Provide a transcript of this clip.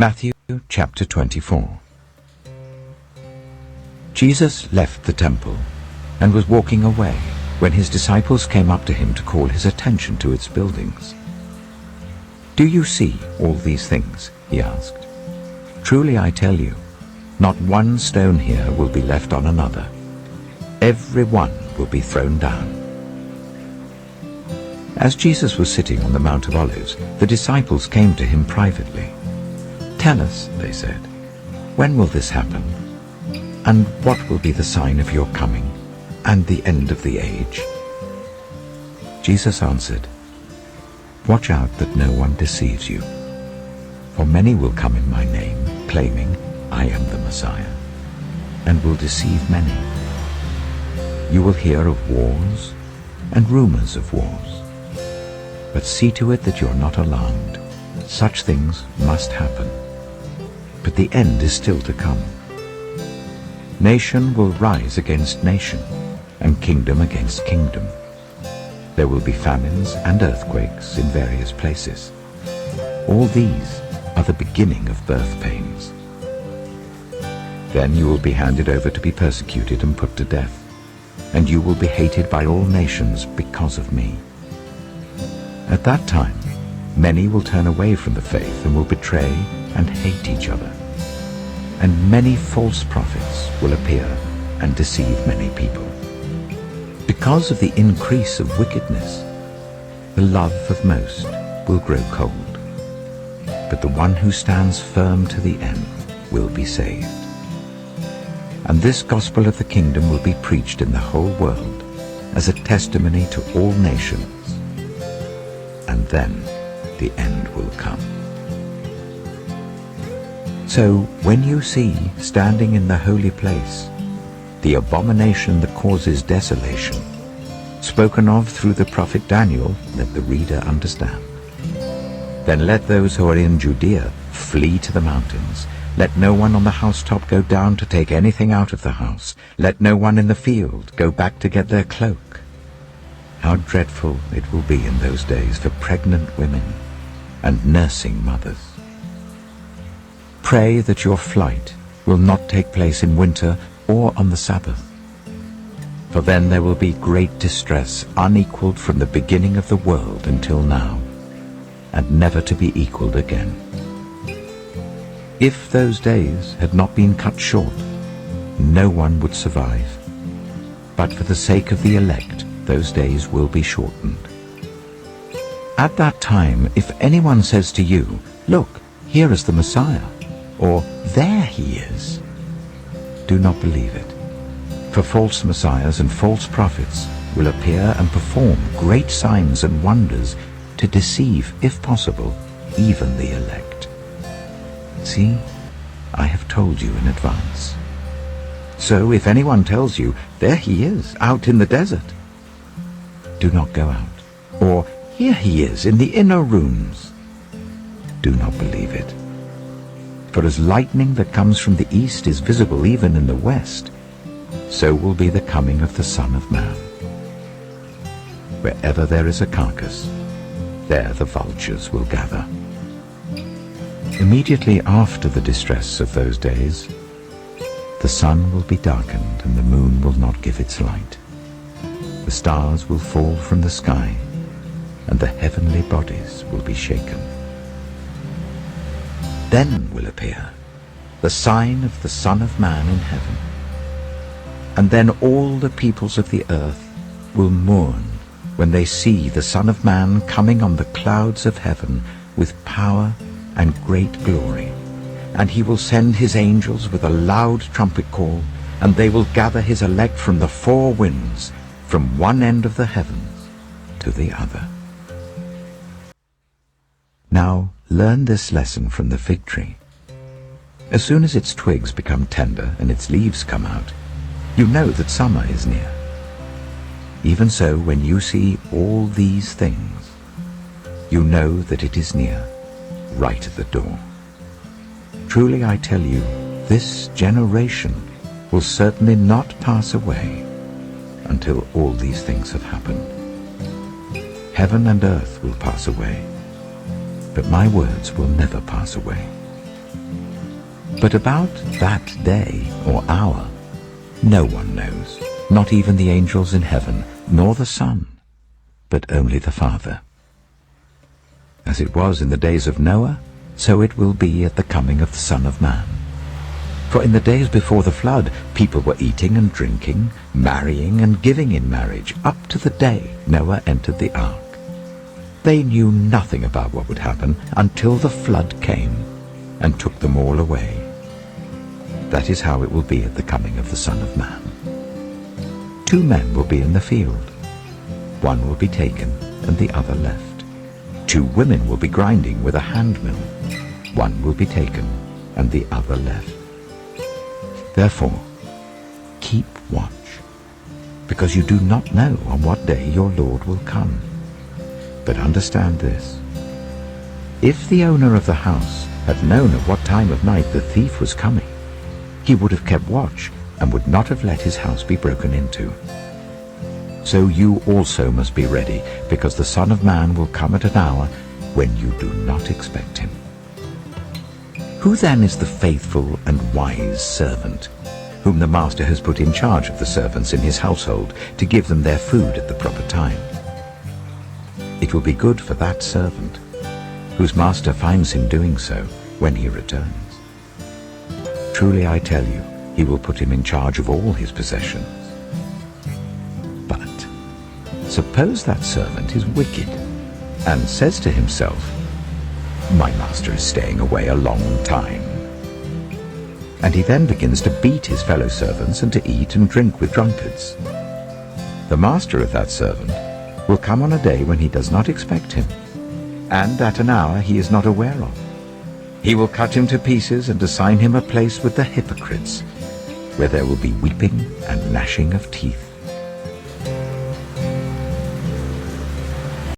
Matthew chapter 24. Jesus left the temple and was walking away when his disciples came up to him to call his attention to its buildings. "Do you see all these things?" he asked. "Truly I tell you, not one stone here will be left on another. Every one will be thrown down." As Jesus was sitting on the Mount of Olives, the disciples came to him privately. "Tell us," they said, "when will this happen? And what will be the sign of your coming and the end of the age?" Jesus answered, "Watch out that no one deceives you. For many will come in my name, claiming, 'I am the Messiah,' and will deceive many. You will hear of wars and rumors of wars. But see to it that you are not alarmed. Such things must happen. But the end is still to come. Nation will rise against nation, and kingdom against kingdom. There will be famines and earthquakes in various places. All these are the beginning of birth pains. Then you will be handed over to be persecuted and put to death, and you will be hated by all nations because of me. At that time, many will turn away from the faith and will betray and hate each other. And many false prophets will appear and deceive many people. Because of the increase of wickedness, the love of most will grow cold. But the one who stands firm to the end will be saved. And this gospel of the kingdom will be preached in the whole world as a testimony to all nations. And then the end will come. So when you see, standing in the holy place, the abomination that causes desolation, spoken of through the prophet Daniel, let the reader understand. Then let those who are in Judea flee to the mountains. Let no one on the housetop go down to take anything out of the house. Let no one in the field go back to get their cloak. How dreadful it will be in those days for pregnant women and nursing mothers. Pray that your flight will not take place in winter or on the Sabbath, for then there will be great distress unequaled from the beginning of the world until now, and never to be equaled again. If those days had not been cut short, no one would survive. But for the sake of the elect, those days will be shortened. At that time, if anyone says to you, 'Look, here is the Messiah,' or 'There he is,' do not believe it. For false messiahs and false prophets will appear and perform great signs and wonders to deceive, if possible, even the elect. See, I have told you in advance. So if anyone tells you, 'There he is, out in the desert,' do not go out. Or, 'Here he is in the inner rooms,' do not believe it. For as lightning that comes from the east is visible even in the west, so will be the coming of the Son of Man. Wherever there is a carcass, there the vultures will gather." Immediately after the distress of those days, the sun will be darkened and the moon will not give its light. The stars will fall from the sky, and the heavenly bodies will be shaken. Then will appear the sign of the Son of Man in heaven. And then all the peoples of the earth will mourn when they see the Son of Man coming on the clouds of heaven with power and great glory. And he will send his angels with a loud trumpet call, and they will gather his elect from the four winds, from one end of the heavens to the other. Now learn this lesson from the fig tree. As soon as its twigs become tender and its leaves come out, you know that summer is near. Even so, when you see all these things, you know that it is near, right at the door. Truly I tell you, this generation will certainly not pass away until all these things have happened. Heaven and earth will pass away, but my words will never pass away. But about that day or hour, no one knows, not even the angels in heaven, nor the Son, but only the Father. As it was in the days of Noah, so it will be at the coming of the Son of Man. For in the days before the flood, people were eating and drinking, marrying and giving in marriage, up to the day Noah entered the ark. They knew nothing about what would happen until the flood came and took them all away. That is how it will be at the coming of the Son of Man. 2 men will be in the field. One will be taken and the other left. 2 women will be grinding with a handmill. One will be taken and the other left. Therefore, keep watch, because you do not know on what day your Lord will come. But understand this: if the owner of the house had known at what time of night the thief was coming, he would have kept watch and would not have let his house be broken into. So you also must be ready, because the Son of Man will come at an hour when you do not expect him. Who then is the faithful and wise servant, whom the master has put in charge of the servants in his household to give them their food at the proper time? It will be good for that servant, whose master finds him doing so when he returns. Truly I tell you, he will put him in charge of all his possessions. But suppose that servant is wicked, and says to himself, "My master is staying away a long time." And he then begins to beat his fellow servants and to eat and drink with drunkards. The master of that servant will come on a day when he does not expect him, and at an hour he is not aware of. He will cut him to pieces and assign him a place with the hypocrites, where there will be weeping and gnashing of teeth.